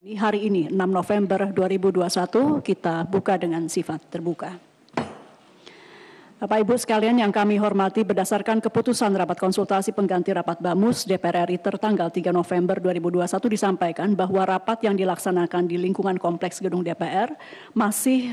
Hari ini 6 November 2021 kita buka dengan sifat terbuka. Bapak Ibu sekalian yang kami hormati, berdasarkan keputusan rapat konsultasi pengganti rapat BAMUS DPR RI tertanggal 3 November 2021 disampaikan bahwa rapat yang dilaksanakan di lingkungan kompleks gedung DPR masih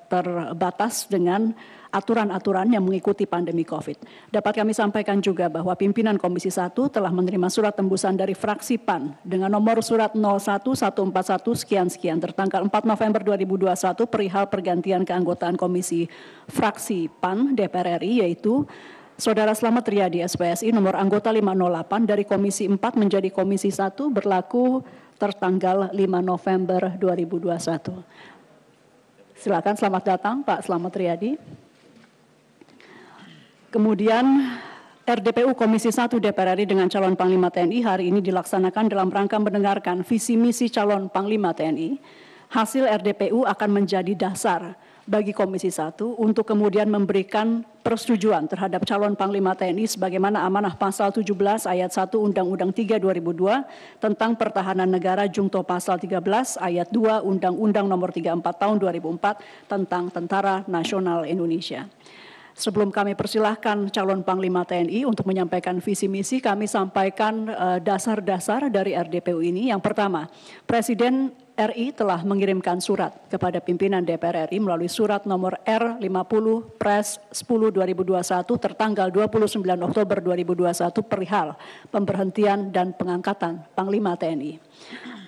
terbatas dengan aturan-aturan yang mengikuti pandemi COVID. Dapat kami sampaikan juga bahwa pimpinan Komisi 1 telah menerima surat tembusan dari fraksi PAN dengan nomor surat 01141 sekian-sekian tertanggal 4 November 2021 perihal pergantian keanggotaan Komisi fraksi PAN DPR RI, yaitu Saudara Slamet Riyadi SPSI nomor anggota 508 dari Komisi 4 menjadi Komisi 1 berlaku tertanggal 5 November 2021. Silakan, selamat datang Pak Slamet Riyadi. Kemudian RDPU Komisi 1 DPR RI dengan calon Panglima TNI hari ini dilaksanakan dalam rangka mendengarkan visi misi calon Panglima TNI. Hasil RDPU akan menjadi dasar bagi Komisi 1 untuk kemudian memberikan persetujuan terhadap calon Panglima TNI sebagaimana amanah pasal 17 ayat 1 Undang-Undang 3 2002 tentang Pertahanan Negara jungto pasal 13 ayat 2 Undang-Undang nomor 34 tahun 2004 tentang Tentara Nasional Indonesia. Sebelum kami persilahkan calon Panglima TNI untuk menyampaikan visi misi, kami sampaikan dasar-dasar dari RDPU ini. Yang pertama, Presiden RI telah mengirimkan surat kepada pimpinan DPR RI melalui surat nomor R50 Pres 10 2021 tertanggal 29 Oktober 2021 perihal pemberhentian dan pengangkatan Panglima TNI.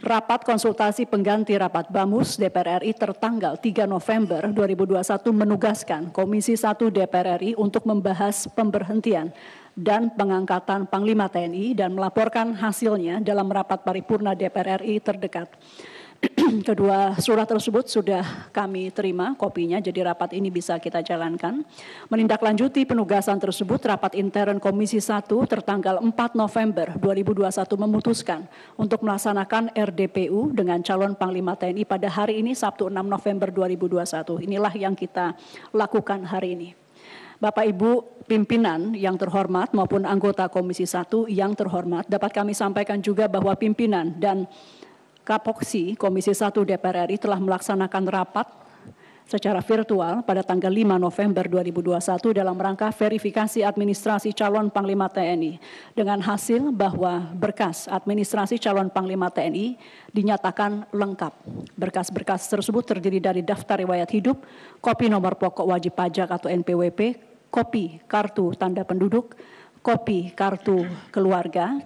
Rapat konsultasi pengganti rapat BAMUS DPR RI tertanggal 3 November 2021 menugaskan Komisi 1 DPR RI untuk membahas pemberhentian dan pengangkatan Panglima TNI dan melaporkan hasilnya dalam rapat paripurna DPR RI terdekat. Kedua surat tersebut sudah kami terima kopinya, jadi rapat ini bisa kita jalankan. Menindaklanjuti penugasan tersebut, rapat intern Komisi 1 tertanggal 4 November 2021 memutuskan untuk melaksanakan RDPU dengan calon Panglima TNI pada hari ini Sabtu 6 November 2021. Inilah yang kita lakukan hari ini. Bapak Ibu pimpinan yang terhormat maupun anggota Komisi 1 yang terhormat, dapat kami sampaikan juga bahwa pimpinan dan Kapoksi Komisi 1 DPR RI telah melaksanakan rapat secara virtual pada tanggal 5 November 2021 dalam rangka verifikasi administrasi calon Panglima TNI dengan hasil bahwa berkas administrasi calon Panglima TNI dinyatakan lengkap. Berkas-berkas tersebut terdiri dari daftar riwayat hidup, kopi nomor pokok wajib pajak atau NPWP, kopi kartu tanda penduduk, kopi kartu keluarga,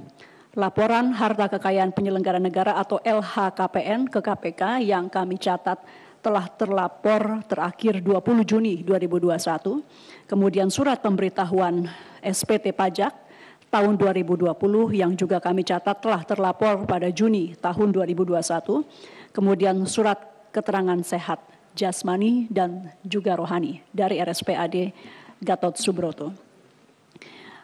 laporan harta kekayaan penyelenggara negara atau LHKPN ke KPK yang kami catat telah terlapor terakhir 20 Juni 2021. Kemudian surat pemberitahuan SPT pajak tahun 2020 yang juga kami catat telah terlapor pada Juni tahun 2021. Kemudian surat keterangan sehat jasmani dan juga rohani dari RSPAD Gatot Subroto.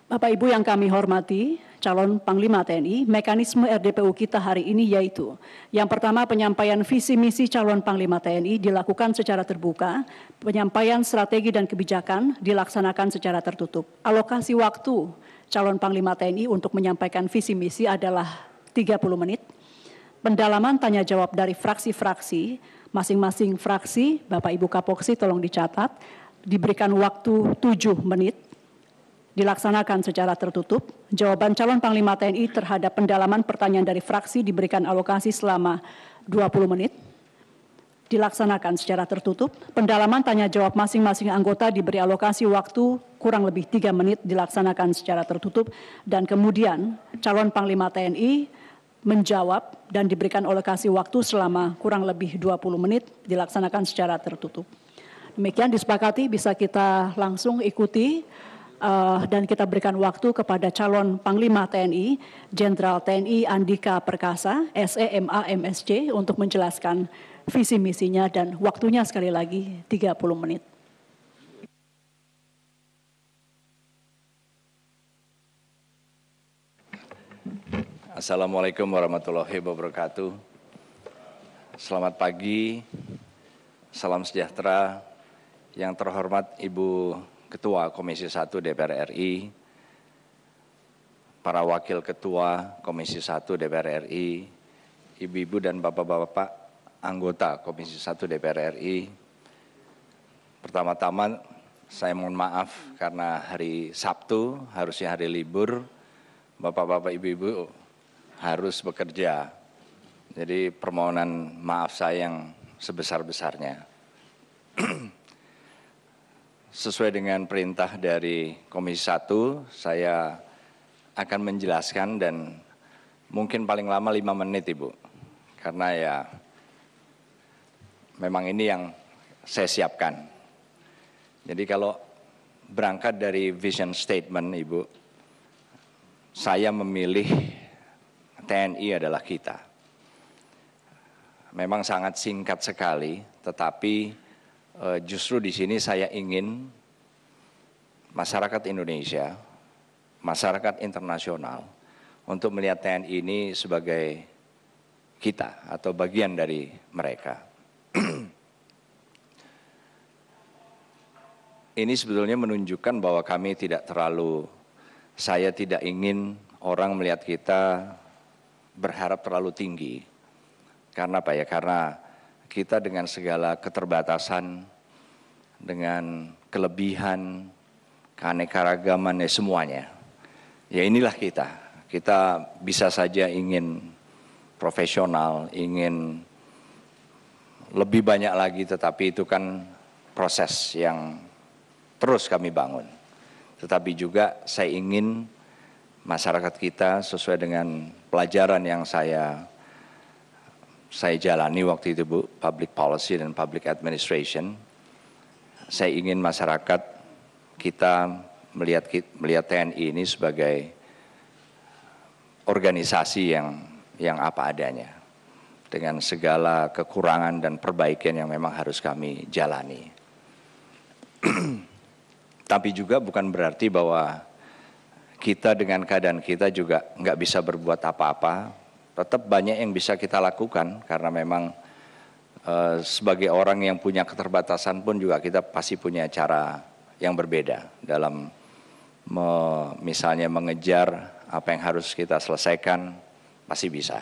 Bapak Ibu yang kami hormati, calon Panglima TNI, mekanisme RDPU kita hari ini yaitu yang pertama, penyampaian visi misi calon Panglima TNI dilakukan secara terbuka, penyampaian strategi dan kebijakan dilaksanakan secara tertutup. Alokasi waktu calon Panglima TNI untuk menyampaikan visi misi adalah 30 menit. Pendalaman tanya jawab dari fraksi-fraksi, masing-masing fraksi, Bapak Ibu Kapoksi tolong dicatat, diberikan waktu 7 menit. Dilaksanakan secara tertutup. Jawaban calon Panglima TNI terhadap pendalaman pertanyaan dari fraksi diberikan alokasi selama 20 menit. Dilaksanakan secara tertutup. Pendalaman tanya jawab masing-masing anggota diberi alokasi waktu kurang lebih 3 menit, dilaksanakan secara tertutup. Dan kemudian calon Panglima TNI menjawab dan diberikan alokasi waktu selama kurang lebih 20 menit, dilaksanakan secara tertutup. Demikian disepakati, bisa kita langsung ikuti. Dan kita berikan waktu kepada calon Panglima TNI, Jenderal TNI Andika Perkasa, SEMA MSc, untuk menjelaskan visi misinya dan waktunya sekali lagi 30 menit. Assalamualaikum warahmatullahi wabarakatuh. Selamat pagi, salam sejahtera. Yang terhormat Ibu Ketua Komisi 1 DPR RI, para Wakil Ketua Komisi 1 DPR RI, Ibu-ibu dan Bapak-Bapak anggota Komisi 1 DPR RI. Pertama-tama saya mohon maaf karena hari Sabtu, harusnya hari libur, Bapak-Bapak Ibu-ibu harus bekerja. Jadi permohonan maaf saya yang sebesar-besarnya. Sesuai dengan perintah dari Komisi 1, saya akan menjelaskan dan mungkin paling lama 5 menit Ibu. Karena ya memang ini yang saya siapkan. Jadi kalau berangkat dari vision statement Ibu, saya memilih TNI adalah kita. Memang sangat singkat sekali, tetapi justru di sini saya ingin masyarakat Indonesia, masyarakat internasional untuk melihat TNI ini sebagai kita atau bagian dari mereka. Ini sebetulnya menunjukkan bahwa kami tidak terlalu, saya tidak ingin orang melihat kita berharap terlalu tinggi. Karena apa ya? Karena kita dengan segala keterbatasan, dengan kelebihan, keanekaragaman semuanya. Ya inilah kita. Kita bisa saja ingin profesional, ingin lebih banyak lagi, tetapi itu kan proses yang terus kami bangun. Tetapi juga saya ingin masyarakat kita sesuai dengan pelajaran yang saya jalani waktu itu Bu, public policy dan public administration. Saya ingin masyarakat kita melihat TNI ini sebagai organisasi yang apa adanya, dengan segala kekurangan dan perbaikan yang memang harus kami jalani. Tapi juga bukan berarti bahwa kita dengan keadaan kita juga nggak bisa berbuat apa-apa. Tetap banyak yang bisa kita lakukan karena memang sebagai orang yang punya keterbatasan pun juga kita pasti punya cara yang berbeda dalam misalnya mengejar apa yang harus kita selesaikan, pasti bisa.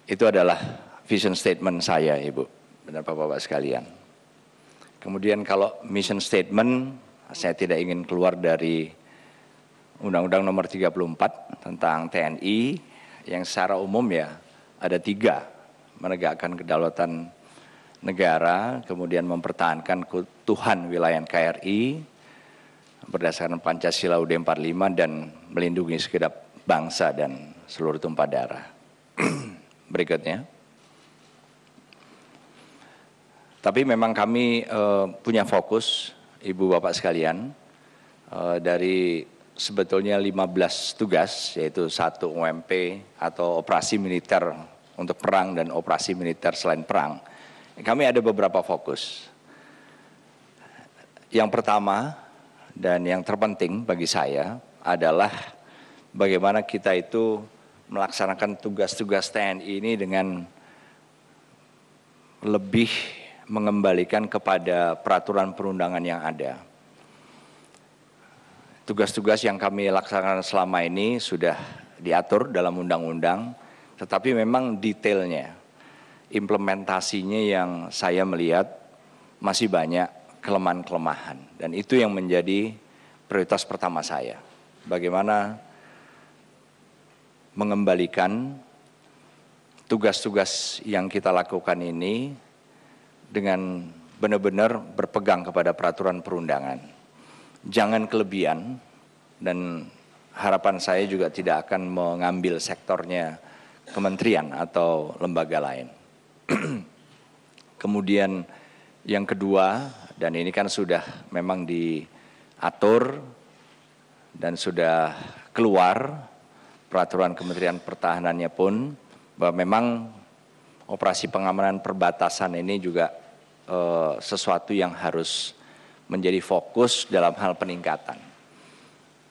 Itu adalah vision statement saya Ibu dan Bapak-Bapak sekalian. Kemudian kalau mission statement, saya tidak ingin keluar dari Undang-Undang Nomor 34 tentang TNI, yang secara umum ya ada 3, menegakkan kedaulatan negara, kemudian mempertahankan keutuhan wilayah KRI berdasarkan Pancasila UUD 45 dan melindungi segenap bangsa dan seluruh tumpah darah. Berikutnya. Tapi memang kami punya fokus, Ibu Bapak sekalian, dari sebetulnya 15 tugas, yaitu 1 OMP atau operasi militer untuk perang dan operasi militer selain perang. Kami ada beberapa fokus. Yang pertama dan yang terpenting bagi saya adalah bagaimana kita itu melaksanakan tugas-tugas TNI ini dengan lebih mengembalikan kepada peraturan perundangan yang ada. Tugas-tugas yang kami laksanakan selama ini sudah diatur dalam undang-undang, tetapi memang detailnya, implementasinya yang saya melihat masih banyak kelemahan-kelemahan. Dan itu yang menjadi prioritas pertama saya. Bagaimana mengembalikan tugas-tugas yang kita lakukan ini dengan benar-benar berpegang kepada peraturan perundangan. Jangan kelebihan, dan harapan saya juga tidak akan mengambil sektornya kementerian atau lembaga lain. Kemudian yang kedua, dan ini kan sudah memang diatur dan sudah keluar peraturan Kementerian Pertahanannya pun, bahwa memang operasi pengamanan perbatasan ini juga sesuatu yang harus menjadi fokus dalam hal peningkatan.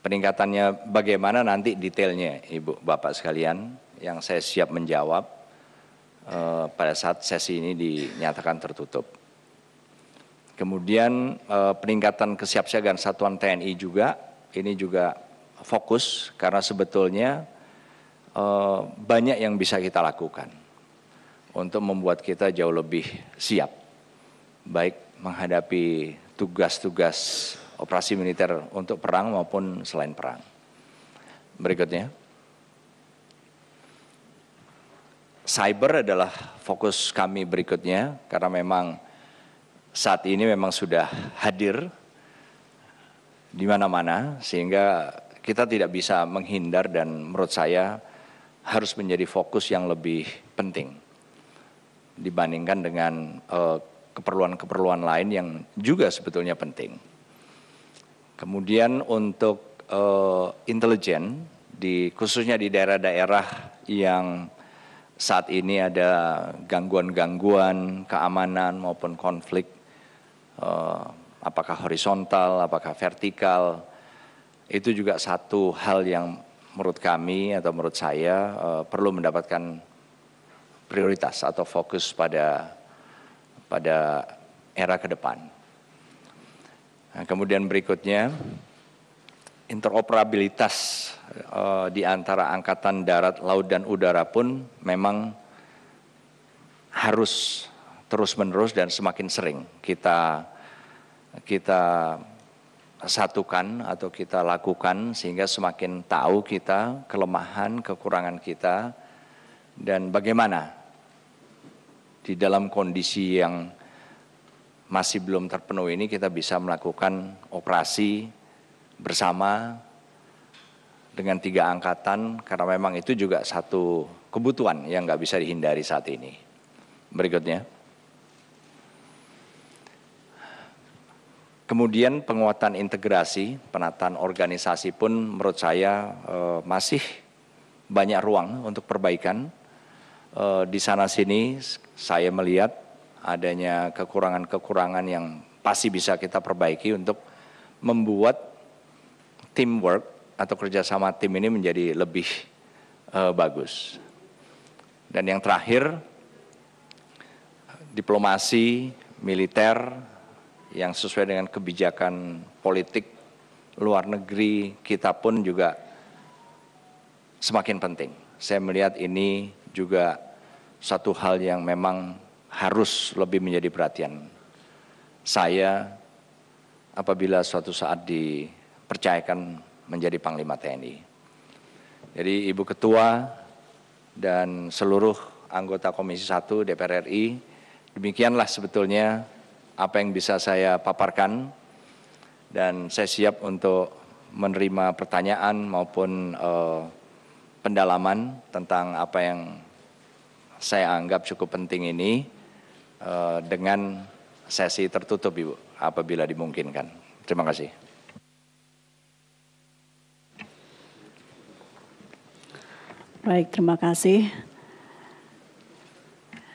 Peningkatannya bagaimana nanti detailnya Ibu Bapak sekalian, yang saya siap menjawab pada saat sesi ini dinyatakan tertutup. Kemudian peningkatan kesiapsiagaan satuan TNI juga, ini juga fokus karena sebetulnya banyak yang bisa kita lakukan untuk membuat kita jauh lebih siap, baik menghadapi tugas-tugas operasi militer untuk perang maupun selain perang. Berikutnya, cyber adalah fokus kami berikutnya karena memang saat ini memang sudah hadir di mana-mana sehingga kita tidak bisa menghindar dan menurut saya harus menjadi fokus yang lebih penting dibandingkan dengan keperluan-keperluan lain yang juga sebetulnya penting. Kemudian untuk intelijen, khususnya di daerah-daerah yang saat ini ada gangguan-gangguan keamanan maupun konflik, apakah horizontal, apakah vertikal, itu juga satu hal yang menurut kami atau menurut saya perlu mendapatkan prioritas atau fokus pada era ke depan. Nah, kemudian berikutnya, interoperabilitas di antara angkatan darat, laut, dan udara pun memang harus terus-menerus dan semakin sering kita satukan atau kita lakukan sehingga semakin tahu kita kelemahan, kekurangan kita, dan bagaimana di dalam kondisi yang masih belum terpenuhi ini kita bisa melakukan operasi bersama dengan 3 angkatan karena memang itu juga satu kebutuhan yang nggak bisa dihindari saat ini. Berikutnya. Kemudian penguatan integrasi, penataan organisasi pun menurut saya masih banyak ruang untuk perbaikan. Di sana-sini saya melihat adanya kekurangan-kekurangan yang pasti bisa kita perbaiki untuk membuat teamwork atau kerjasama tim ini menjadi lebih bagus. Dan yang terakhir, diplomasi militer yang sesuai dengan kebijakan politik luar negeri kita pun juga semakin penting. Saya melihat ini juga satu hal yang memang harus lebih menjadi perhatian saya apabila suatu saat dipercayakan menjadi Panglima TNI. Jadi Ibu Ketua dan seluruh anggota Komisi 1 DPR RI, demikianlah sebetulnya apa yang bisa saya paparkan dan saya siap untuk menerima pertanyaan maupun pendalaman tentang apa yang saya anggap cukup penting ini dengan sesi tertutup, Ibu, apabila dimungkinkan. Terima kasih. Baik, terima kasih.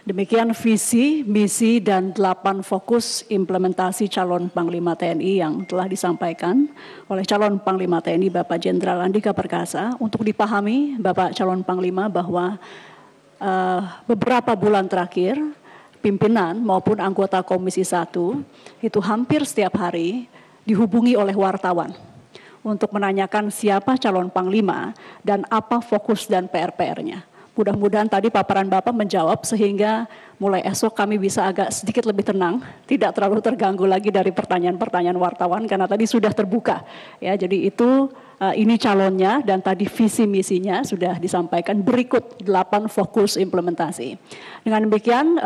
Demikian visi, misi, dan 8 fokus implementasi calon Panglima TNI yang telah disampaikan oleh calon Panglima TNI Bapak Jenderal Andika Perkasa. Untuk dipahami Bapak calon Panglima bahwa beberapa bulan terakhir pimpinan maupun anggota Komisi 1 itu hampir setiap hari dihubungi oleh wartawan untuk menanyakan siapa calon Panglima dan apa fokus dan PR-PR-nya. Mudah-mudahan tadi paparan Bapak menjawab sehingga mulai esok kami bisa agak sedikit lebih tenang, tidak terlalu terganggu lagi dari pertanyaan-pertanyaan wartawan karena tadi sudah terbuka. Ya, jadi itu ini calonnya dan tadi visi misinya sudah disampaikan berikut 8 fokus implementasi. Dengan demikian